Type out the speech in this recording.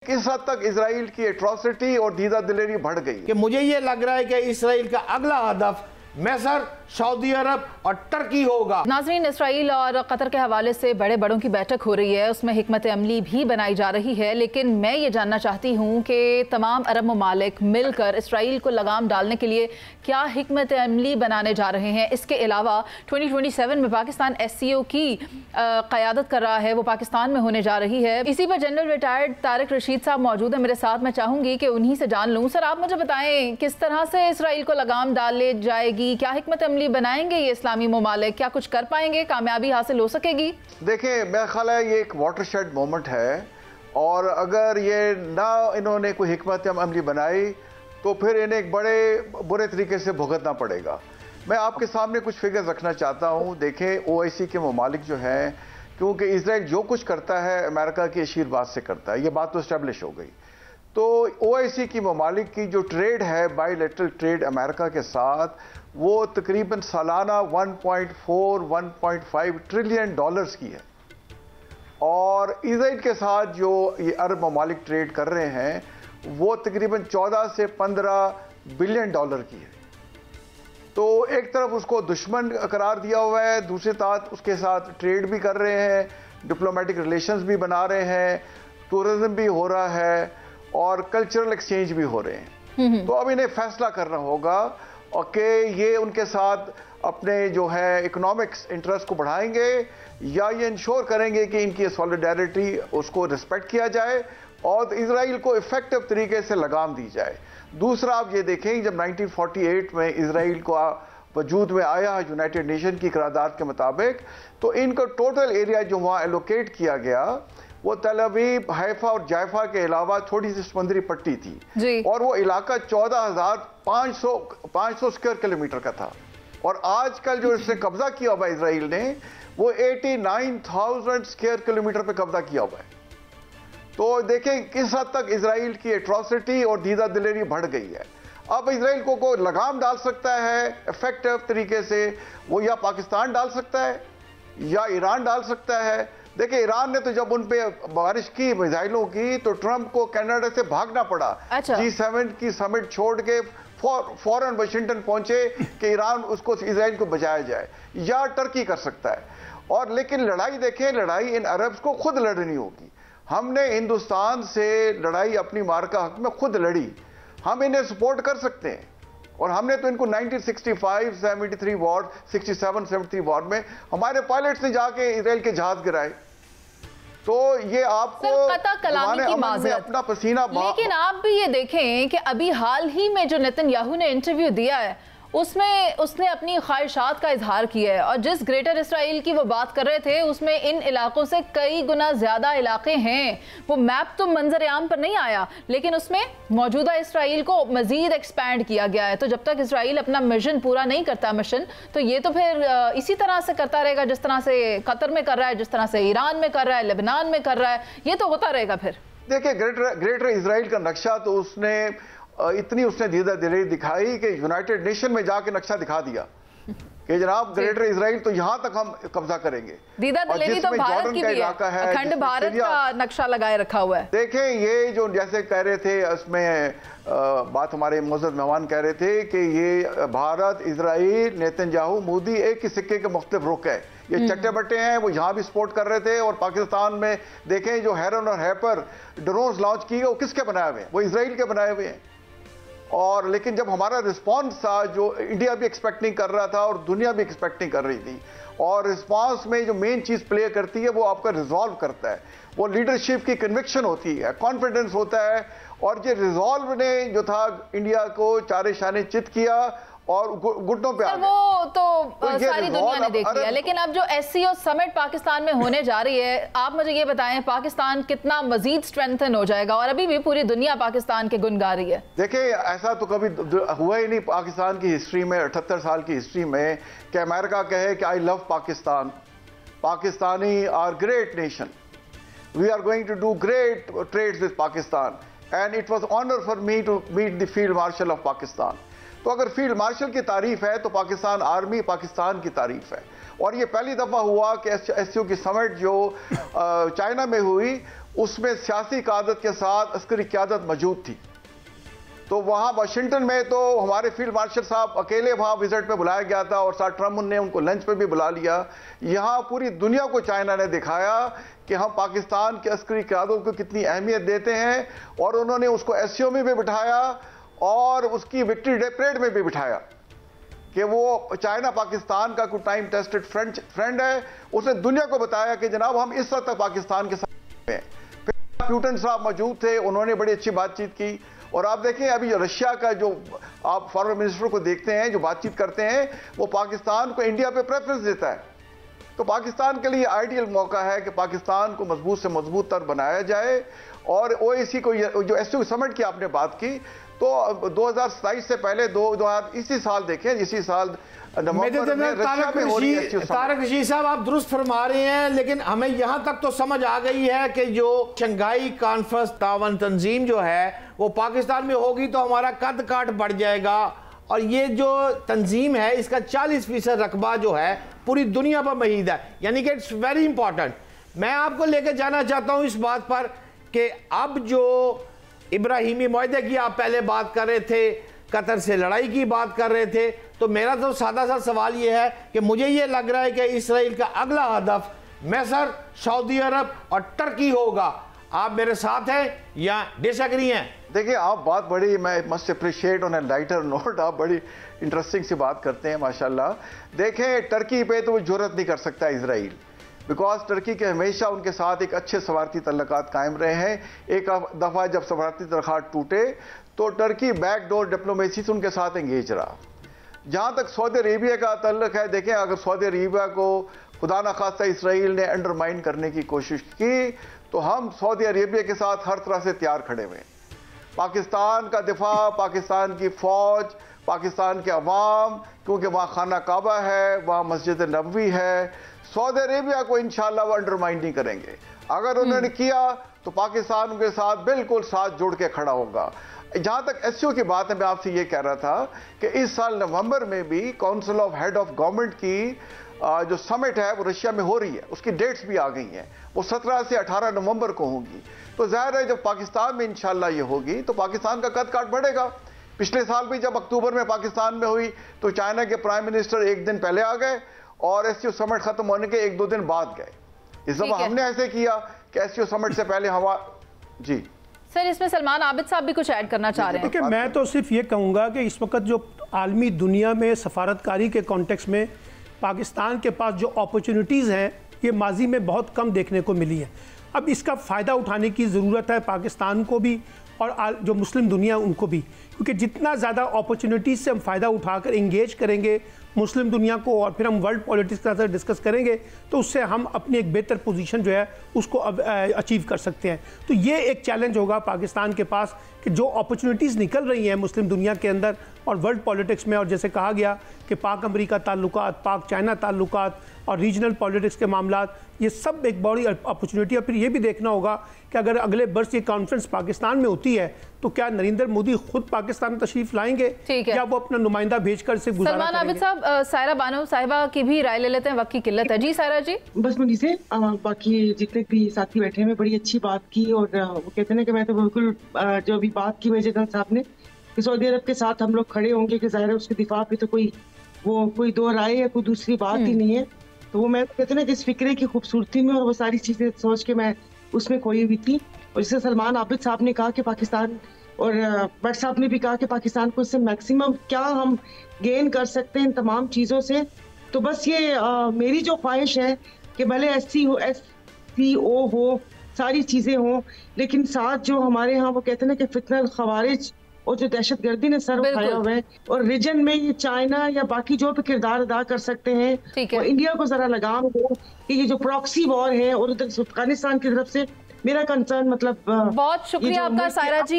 किस हद तक इजराइल की एट्रॉसिटी और दीदा दिलेरी बढ़ गई कि मुझे ये लग रहा है कि इजराइल का अगला हदफ मिस्र, सऊदी अरब और टर्की होगा। नाज़रीन, इसराइल और कतर के हवाले से बड़े बड़ों की बैठक हो रही है, उसमें हिकमत अमली भी बनाई जा रही है, लेकिन मैं ये जानना चाहती हूँ कि तमाम अरब ममालिक मिलकर इसराइल को लगाम डालने के लिए क्या हिकमत अमली बनाने जा रहे हैं। इसके अलावा 2027 में पाकिस्तान SCO की क़यादत कर रहा है, वो पाकिस्तान में होने जा रही है। इसी पर जनरल रिटायर्ड तारिक रशीद साहब मौजूद है मेरे साथ। मैं चाहूँगी कि उन्हीं से जान लूँ। सर, आप मुझे बताएं किस तरह से इसराइल को लगाम डाल ले जाएगी, क्या हिकमत अमली बनाएंगे ये इस्लामी ममालिक, क्या कुछ कर पाएंगे, कामयाबी हासिल हो सकेगी? देखिए, मेरा ख्याल है ये एक वाटरशेड मोमेंट है, और अगर ये ना इन्होंने कोई हिकमत अमली बनाई तो फिर इन्हें एक बड़े बुरे तरीके से भुगतना पड़ेगा। मैं आपके सामने कुछ फिगर्स रखना चाहता हूँ। देखें, OIC के ममालिक जो हैं, क्योंकि इसराइल जो कुछ करता है अमेरिका के आशीर्वाद से करता है, ये बात तो इस्टेब्लिश हो गई। तो OIC की ममालिक की जो ट्रेड है, बायलैटरल ट्रेड अमेरिका के साथ, वो तकरीबन सालाना 1.5 ट्रिलियन डॉलर्स की है। और इजराइल के साथ जो ये अरब ममालिक ट्रेड कर रहे हैं वो तकरीबन 14 से 15 बिलियन डॉलर की है। तो एक तरफ उसको दुश्मन करार दिया हुआ है, दूसरी तरफ उसके साथ ट्रेड भी कर रहे हैं, डिप्लोमेटिक रिलेशंस भी बना रहे हैं, टूरिज्म भी हो रहा है और कल्चरल एक्सचेंज भी हो रहे हैं। तो अब इन्हें फैसला करना होगा कि ये उनके साथ अपने जो है इकोनॉमिक्स इंटरेस्ट को बढ़ाएंगे या ये इंश्योर करेंगे कि इनकी सॉलिडारिटी उसको रिस्पेक्ट किया जाए और इजराइल को इफेक्टिव तरीके से लगाम दी जाए। दूसरा, आप ये देखें, जब 1948 में इजराइल को वजूद में आया यूनाइटेड नेशन की करारदाद के मुताबिक, तो इनका टोटल एरिया जो वहाँ एलोकेट किया गया वो तल अवीव, हैफा और जायफा के अलावा थोड़ी सी समुद्री पट्टी थी, और वो इलाका 14,500 स्क्वायर किलोमीटर का था। और आजकल जो इसने कब्जा किया हुआ इजराइल ने वो 89,000 स्क्वायर किलोमीटर पे कब्जा किया हुआ है। तो देखें किस हद तक इजराइल की एट्रॉसिटी और दीदा दिलेरी बढ़ गई है। अब इजराइल को लगाम डाल सकता है इफेक्टिव तरीके से, वो या पाकिस्तान डाल सकता है या ईरान डाल सकता है। देखिए, ईरान ने तो जब उन पे बारिश की मिसाइलों की तो ट्रंप को कनाडा से भागना पड़ा। G7 की समिट छोड़ के फौरन वाशिंगटन पहुंचे कि ईरान उसको, इजराइल को बचाया जाए, या टर्की कर सकता है। और लेकिन लड़ाई देखें, लड़ाई इन अरब्स को खुद लड़नी होगी। हमने हिंदुस्तान से लड़ाई अपनी मार्का हक में खुद लड़ी, हम इन्हें सपोर्ट कर सकते हैं। और हमने तो इनको 1965, 73 वॉर, 67, 73 वॉर में हमारे पायलट्स ने जाके इजराइल के जहाज गिराए। तो ये आपको कलामी की माज़रत, अपना पसीना, लेकिन आप भी ये देखें कि अभी हाल ही में जो नेतन्याहू ने इंटरव्यू दिया है उसमें उसने अपनी ख्वाहिशात का इजहार किया है, और जिस ग्रेटर इसराइल की वो बात कर रहे थे उसमें इन इलाकों से कई गुना ज्यादा इलाके हैं। वो मैप तो मंजर आम पर नहीं आया, लेकिन उसमें मौजूदा इसराइल को मजीद एक्सपैंड किया गया है। तो जब तक इसराइल अपना मिशन पूरा नहीं करता तो ये तो फिर इसी तरह से करता रहेगा जिस तरह से कतर में कर रहा है, जिस तरह से ईरान में कर रहा है, लेबनान में कर रहा है, ये तो होता रहेगा। फिर देखिए, ग्रेटर इसराइल का नक्शा तो उसने इतनी दीदा दिलेरी दिखाई कि यूनाइटेड नेशन में जाके नक्शा दिखा दिया कि जनाब ग्रेटर इसराइल तो यहां तक हम कब्जा करेंगे। दीदा दिलेरी तो भारत की भी है, अखंड भारत का नक्शा लगाए रखा हुआ है। देखें, ये जो जैसे कह रहे थे उसमें बात हमारे मोअज़्ज़ज़ मेहमान कह रहे थे कि ये भारत, इसराइल, नेतन्याहू, मोदी एक ही सिक्के के मुख्तलिफ रुख है। ये चट्टे बट्टे हैं, वो यहाँ भी सपोर्ट कर रहे थे। और पाकिस्तान में देखें जो हेरन और हैपर ड्रोन्स लॉन्च किए वो किसके बनाए हुए हैं? वो इसराइल के बनाए हुए हैं। और लेकिन जब हमारा रिस्पांस था, जो इंडिया भी एक्सपेक्ट नहीं कर रहा था और दुनिया भी एक्सपेक्ट नहीं कर रही थी, और रिस्पांस में जो मेन चीज प्ले करती है वो आपका रिजॉल्व करता है, वो लीडरशिप की कन्विक्शन होती है, कॉन्फिडेंस होता है। और ये रिजॉल्व ने जो था इंडिया को चारे शाने चित किया और घुटनों पे आ गए। वो तो सारी दुनिया ने देख लिया। लेकिन अब जो SCO समिट पाकिस्तान में होने जा रही है, आप मुझे ये बताएं पाकिस्तान कितना मजीद स्ट्रेंथन हो जाएगा? और अभी भी पूरी दुनिया पाकिस्तान के गुण गा रही है। देखिए, ऐसा तो कभी हुआ ही नहीं पाकिस्तान की हिस्ट्री में, 78 साल की हिस्ट्री में, कि अमेरिका कहे कि I love Pakistan, Pakistani are great nation, we are going to do great trades with Pakistan and it was honour for me to meet the field marshal of Pakistan. तो अगर फील्ड मार्शल की तारीफ है तो पाकिस्तान आर्मी पाकिस्तान की तारीफ है। और ये पहली दफा हुआ कि SCO की समिट जो चाइना में हुई उसमें सियासी क़यादत के साथ अस्करी क़यादत मौजूद थी। तो वहाँ वाशिंगटन में तो हमारे फील्ड मार्शल साहब अकेले वहाँ विजिट पे बुलाया गया था और साथ ट्रम्प ने उनको लंच पे भी बुला लिया। यहाँ पूरी दुनिया को चाइना ने दिखाया कि हम पाकिस्तान के अस्करी क़यादत को कितनी अहमियत देते हैं, और उन्होंने उसको एससीओ में भी बिठाया और उसकी विक्ट्री डे परेड में भी बिठाया कि वो चाइना पाकिस्तान का कोई टाइम टेस्टेड फ्रेंड है। उसने दुनिया को बताया कि जनाब हम इस वक्त तक पाकिस्तान के साथ हैं। फिर प्यूटन साहब मौजूद थे, उन्होंने बड़ी अच्छी बातचीत की। और आप देखें अभी रशिया का जो आप फॉरेन मिनिस्टर को देखते हैं जो बातचीत करते हैं, वो पाकिस्तान को इंडिया पे प्रेफरेंस देता है। तो पाकिस्तान के लिए आइडियल मौका है कि पाकिस्तान को मजबूत से मजबूत तर बनाया जाए। और ओआईसी को जो एससीओ समिट की आपने बात की, तो 2027 से पहले इसी साल देखें, इसी साल नवंबर में रशिया में हो रही है। तारक रशीद साहब, आप दुरुस्त फरमा रहे हैं, लेकिन हमें यहां तक तो समझ आ गई है कि जो शंघाई कॉन्फ्रेंस तावन तंजीम जो है वो पाकिस्तान में होगी तो हमारा कद काट बढ़ जाएगा, और ये जो तंजीम है इसका 40% रकबा जो है पूरी दुनिया पर महीद है, यानी कि इट्स वेरी इंपॉर्टेंट। मैं आपको लेकर जाना चाहता हूं इस बात पर कि अब जो इब्राहिमी मुआहदे की आप पहले बात कर रहे थे, कतर से लड़ाई की बात कर रहे थे, तो मेरा तो सादा सा सवाल ये है कि मुझे ये लग रहा है कि इसराइल का अगला हदफ मिस्र, सऊदी अरब और टर्की होगा। आप मेरे साथ हैं या डिसएग्री हैं? देखिए, आप बात बड़ी, मैं must appreciate on A lighter note, आप बड़ी इंटरेस्टिंग सी बात करते हैं माशाल्लाह। देखें, टर्की पे तो वो जुर्रत नहीं कर सकता इसराइल, बिकॉज टर्की के हमेशा उनके साथ एक अच्छे सफारती तल्लुकात कायम रहे हैं। एक दफ़ा जब सफारती तल्लुकात टूटे तो टर्की बैकडोर डिप्लोमेसी से उनके साथ एंगेज रहा। जहां तक सऊदी अरेबिया का तल्लुक है, देखें अगर सऊदी अरेबिया को खुदा न खास्ता इसराइल ने अंडरमाइन करने की कोशिश की तो हम सऊदी अरेबिया के साथ हर तरह से तैयार खड़े हुए। पाकिस्तान का दिफा, पाकिस्तान की फौज, पाकिस्तान के अवाम, क्योंकि वहाँ खाना काबा है, वहाँ मस्जिद नबवी है, सऊदी अरेबिया को इंशाल्लाह वो अंडरमाइन नहीं करेंगे। अगर उन्होंने किया तो पाकिस्तान के साथ बिल्कुल साथ जुड़ के खड़ा होगा। जहां तक एससीओ की बात है, मैं आपसे ये कह रहा था कि इस साल नवंबर में भी council of head of government की जो समिट है वो रशिया में हो रही है, उसकी डेट्स भी आ गई हैं, वो 17 से 18 नवंबर को होंगी। तो जाहिर है जब पाकिस्तान में इंशाल्लाह ये होगी तो पाकिस्तान का कद काट बढ़ेगा। पिछले साल भी जब अक्टूबर में पाकिस्तान में हुई तो चाइना के प्राइम मिनिस्टर एक दिन पहले आ गए और एससीओ समिट खत्म होने के 1-2 दिन बाद गए। इस दफा हमने ऐसे किया कि एससीओ समिट से पहले जी सर, इसमें सलमान आबिद साहब भी कुछ ऐड करना चाह रहे हैं। देखिए, मैं तो सिर्फ ये कहूँगा कि इस वक्त जो आलमी दुनिया में सफारतकारी के कॉन्टेक्स्ट में पाकिस्तान के पास जो अपॉर्चुनिटीज़ हैं ये माजी में बहुत कम देखने को मिली है। अब इसका फ़ायदा उठाने की ज़रूरत है पाकिस्तान को भी और जो मुस्लिम दुनिया उनको भी, क्योंकि जितना ज़्यादा अपॉर्चुनिटीज़ से हम फ़ायदा उठाकर इंगेज करेंगे मुस्लिम दुनिया को और फिर हम वर्ल्ड पॉलिटिक्स के साथ डिस्कस करेंगे तो उससे हम अपनी एक बेहतर पोजीशन जो है उसको अचीव कर सकते हैं। तो ये एक चैलेंज होगा पाकिस्तान के पास कि जो अपॉर्चुनिटीज़ निकल रही हैं मुस्लिम दुनिया के अंदर और वर्ल्ड पॉलिटिक्स में, और जैसे कहा गया कि पाक अमेरिका ताल्लुकात, पाक चाइना ताल्लुकात और रीजनल पॉलिटिक्स के मामलात, ये सब एक बड़ी अपॉर्चुनिटी है। फिर ये भी देखना होगा कि अगर अगले वर्ष ये कॉन्फ्रेंस पाकिस्तान में होती है तो क्या नरेंद्र मोदी खुद पाकिस्तान में तशरीफ लाएंगे या वो अपना नुमाइंदा भेजकर से गुजारा करेंगे? सलमान आबिद साहब, सायरा बानो साहिबा की भी राय ले लेते हैं, वक्त की किल्लत है। जी सायरा जी। बस मुझे से बाकी जितने भी साथी बैठे हैं बड़ी अच्छी बात की, और वो कहते हैं कि मैं तो बिल्कुल जो अभी बात की वजह साहब ने कि सऊदी अरब के साथ हम लोग खड़े होंगे कि ज़ाहिर है उसके दिफा पे तो कोई दो राय या कोई दूसरी बात ही नहीं है। तो वो मैं कहते हैं ना कि इस फिक्रे की खूबसूरती में और वो सारी चीज़ें सोच के मैं उसमें खोई हुई थी। और जैसे सलमान आबिद साहब ने कहा कि पाकिस्तान, और भट्ट साहब ने भी कहा कि पाकिस्तान को इससे मैक्सिमम क्या हम गेन कर सकते हैं इन तमाम चीज़ों से। तो बस ये मेरी जो ख्वाहिश है कि भले SCO हो, सारी चीज़ें हों, लेकिन साथ जो हमारे यहाँ वो कहते हैं ना कि फितनल खवारिज और जो दहशतगर्दी ने सर उठाया हुआ है, और रीजन में ये चाइना या बाकी जो भी किरदार अदा कर सकते हैं, और इंडिया को जरा लगाम हो कि ये जो प्रॉक्सी वॉर है और उधर अफगानिस्तान की तरफ से मेरा कंसर्न, मतलब बहुत शुक्रिया आपका सायरा जी।